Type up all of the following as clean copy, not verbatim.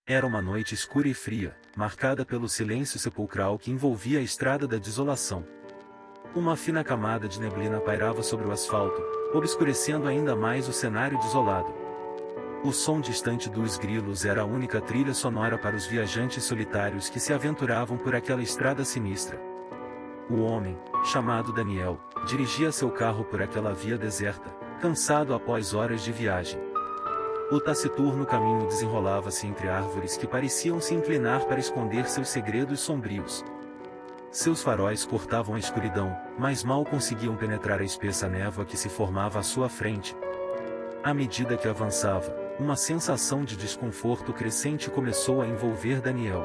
Era uma noite escura e fria, marcada pelo silêncio sepulcral que envolvia a estrada da desolação. Uma fina camada de neblina pairava sobre o asfalto, obscurecendo ainda mais o cenário desolado. O som distante dos grilos era a única trilha sonora para os viajantes solitários que se aventuravam por aquela estrada sinistra. O homem, chamado Daniel, dirigia seu carro por aquela via deserta, cansado após horas de viagem. O taciturno caminho desenrolava-se entre árvores que pareciam se inclinar para esconder seus segredos sombrios. Seus faróis cortavam a escuridão, mas mal conseguiam penetrar a espessa névoa que se formava à sua frente. À medida que avançava, uma sensação de desconforto crescente começou a envolver Daniel.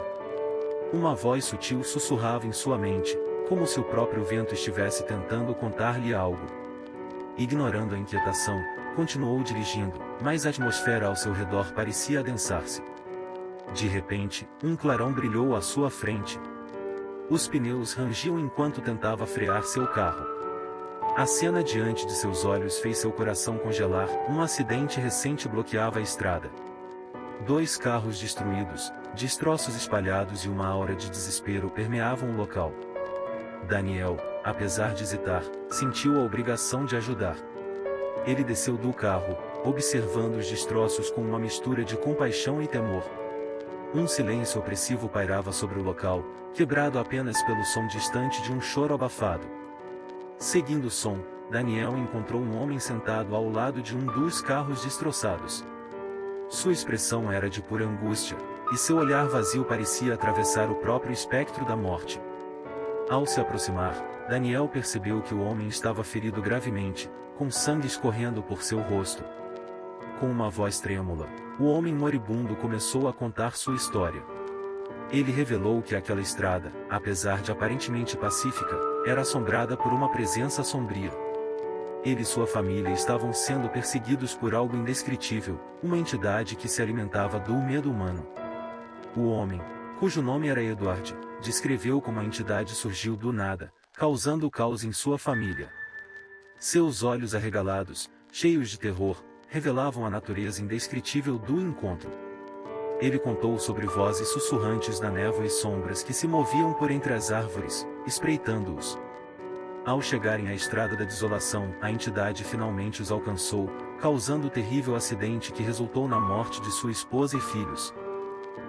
Uma voz sutil sussurrava em sua mente, como se o próprio vento estivesse tentando contar-lhe algo. Ignorando a inquietação, continuou dirigindo, mas a atmosfera ao seu redor parecia adensar-se. De repente, um clarão brilhou à sua frente. Os pneus rangiam enquanto tentava frear seu carro. A cena diante de seus olhos fez seu coração congelar. Um acidente recente bloqueava a estrada. 2 carros destruídos, destroços espalhados e uma aura de desespero permeavam o local. Daniel, apesar de hesitar, sentiu a obrigação de ajudar. Ele desceu do carro, observando os destroços com uma mistura de compaixão e temor. Um silêncio opressivo pairava sobre o local, quebrado apenas pelo som distante de um choro abafado. Seguindo o som, Daniel encontrou um homem sentado ao lado de um dos carros destroçados. Sua expressão era de pura angústia, e seu olhar vazio parecia atravessar o próprio espectro da morte. Ao se aproximar, Daniel percebeu que o homem estava ferido gravemente, com sangue escorrendo por seu rosto. Com uma voz trêmula, o homem moribundo começou a contar sua história. Ele revelou que aquela estrada, apesar de aparentemente pacífica, era assombrada por uma presença sombria. Ele e sua família estavam sendo perseguidos por algo indescritível, uma entidade que se alimentava do medo humano. O homem, cujo nome era Edward, descreveu como a entidade surgiu do nada, causando caos em sua família. Seus olhos arregalados, cheios de terror, revelavam a natureza indescritível do encontro. Ele contou sobre vozes sussurrantes na névoa e sombras que se moviam por entre as árvores, espreitando-os. Ao chegarem à estrada da desolação, a entidade finalmente os alcançou, causando o terrível acidente que resultou na morte de sua esposa e filhos.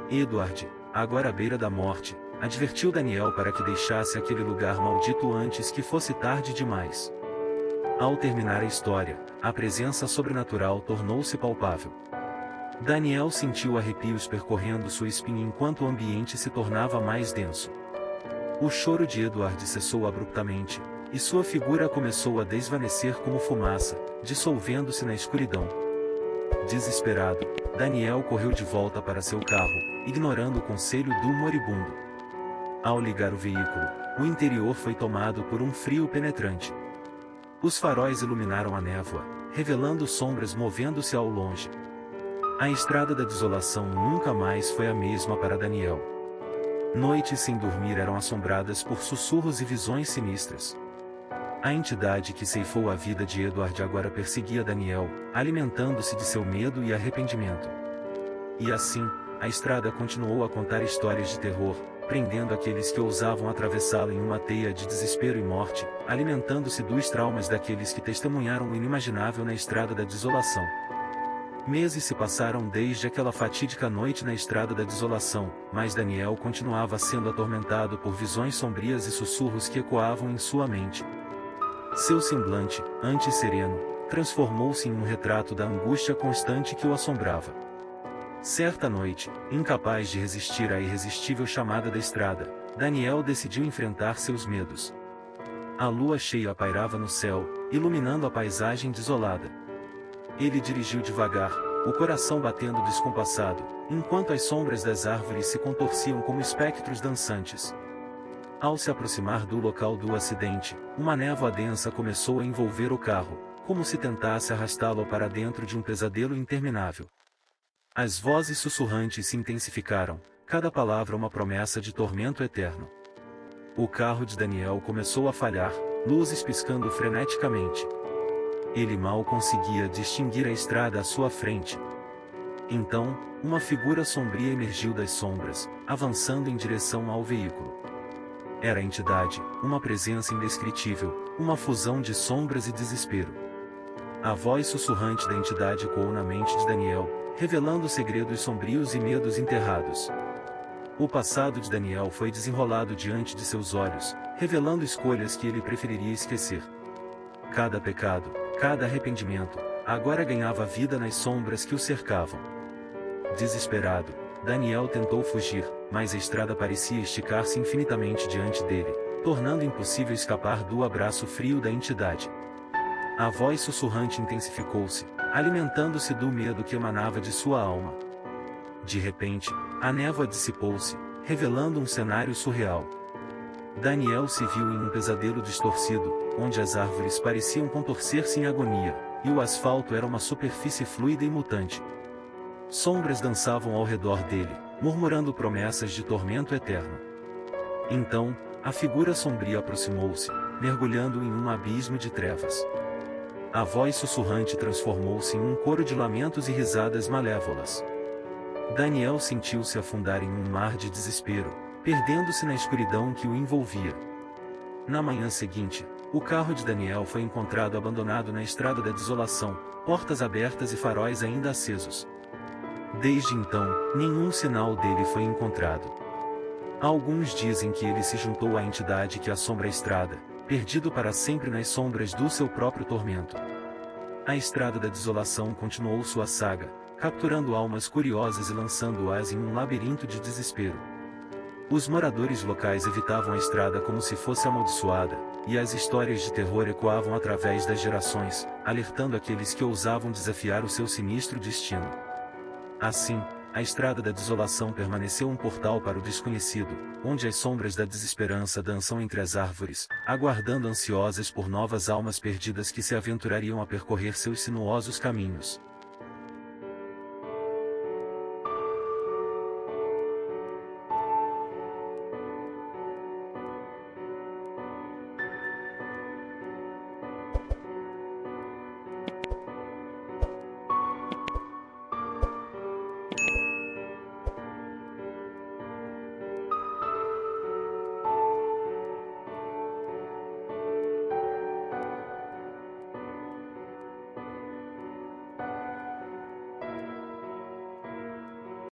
Edward, agora à beira da morte, advertiu Daniel para que deixasse aquele lugar maldito antes que fosse tarde demais. Ao terminar a história, a presença sobrenatural tornou-se palpável. Daniel sentiu arrepios percorrendo sua espinha enquanto o ambiente se tornava mais denso. O choro de Edward cessou abruptamente, e sua figura começou a desvanecer como fumaça, dissolvendo-se na escuridão. Desesperado, Daniel correu de volta para seu carro, ignorando o conselho do moribundo. Ao ligar o veículo, o interior foi tomado por um frio penetrante. Os faróis iluminaram a névoa, revelando sombras movendo-se ao longe. A estrada da desolação nunca mais foi a mesma para Daniel. Noites sem dormir eram assombradas por sussurros e visões sinistras. A entidade que ceifou a vida de Edward agora perseguia Daniel, alimentando-se de seu medo e arrependimento. E assim, a estrada continuou a contar histórias de terror, prendendo aqueles que ousavam atravessá-la em uma teia de desespero e morte, alimentando-se dos traumas daqueles que testemunharam o inimaginável na estrada da desolação. Meses se passaram desde aquela fatídica noite na estrada da desolação, mas Daniel continuava sendo atormentado por visões sombrias e sussurros que ecoavam em sua mente. Seu semblante, antes sereno, transformou-se em um retrato da angústia constante que o assombrava. Certa noite, incapaz de resistir à irresistível chamada da estrada, Daniel decidiu enfrentar seus medos. A lua cheia pairava no céu, iluminando a paisagem desolada. Ele dirigiu devagar, o coração batendo descompassado, enquanto as sombras das árvores se contorciam como espectros dançantes. Ao se aproximar do local do acidente, uma névoa densa começou a envolver o carro, como se tentasse arrastá-lo para dentro de um pesadelo interminável. As vozes sussurrantes se intensificaram, cada palavra uma promessa de tormento eterno. O carro de Daniel começou a falhar, luzes piscando freneticamente. Ele mal conseguia distinguir a estrada à sua frente. Então, uma figura sombria emergiu das sombras, avançando em direção ao veículo. Era a entidade, uma presença indescritível, uma fusão de sombras e desespero. A voz sussurrante da entidade ecoou na mente de Daniel, revelando segredos sombrios e medos enterrados. O passado de Daniel foi desenrolado diante de seus olhos, revelando escolhas que ele preferiria esquecer. Cada pecado, cada arrependimento, agora ganhava vida nas sombras que o cercavam. Desesperado, Daniel tentou fugir, mas a estrada parecia esticar-se infinitamente diante dele, tornando impossível escapar do abraço frio da entidade. A voz sussurrante intensificou-se, alimentando-se do medo que emanava de sua alma. De repente, a névoa dissipou-se, revelando um cenário surreal. Daniel se viu em um pesadelo distorcido, onde as árvores pareciam contorcer-se em agonia, e o asfalto era uma superfície fluida e mutante. Sombras dançavam ao redor dele, murmurando promessas de tormento eterno. Então, a figura sombria aproximou-se, mergulhando em um abismo de trevas. A voz sussurrante transformou-se em um coro de lamentos e risadas malévolas. Daniel sentiu-se afundar em um mar de desespero, perdendo-se na escuridão que o envolvia. Na manhã seguinte, o carro de Daniel foi encontrado abandonado na estrada da desolação, portas abertas e faróis ainda acesos. Desde então, nenhum sinal dele foi encontrado. Alguns dizem que ele se juntou à entidade que assombra a estrada, perdido para sempre nas sombras do seu próprio tormento. A estrada da desolação continuou sua saga, capturando almas curiosas e lançando-as em um labirinto de desespero. Os moradores locais evitavam a estrada como se fosse amaldiçoada, e as histórias de terror ecoavam através das gerações, alertando aqueles que ousavam desafiar o seu sinistro destino. Assim, a estrada da desolação permaneceu um portal para o desconhecido, onde as sombras da desesperança dançam entre as árvores, aguardando ansiosas por novas almas perdidas que se aventurariam a percorrer seus sinuosos caminhos.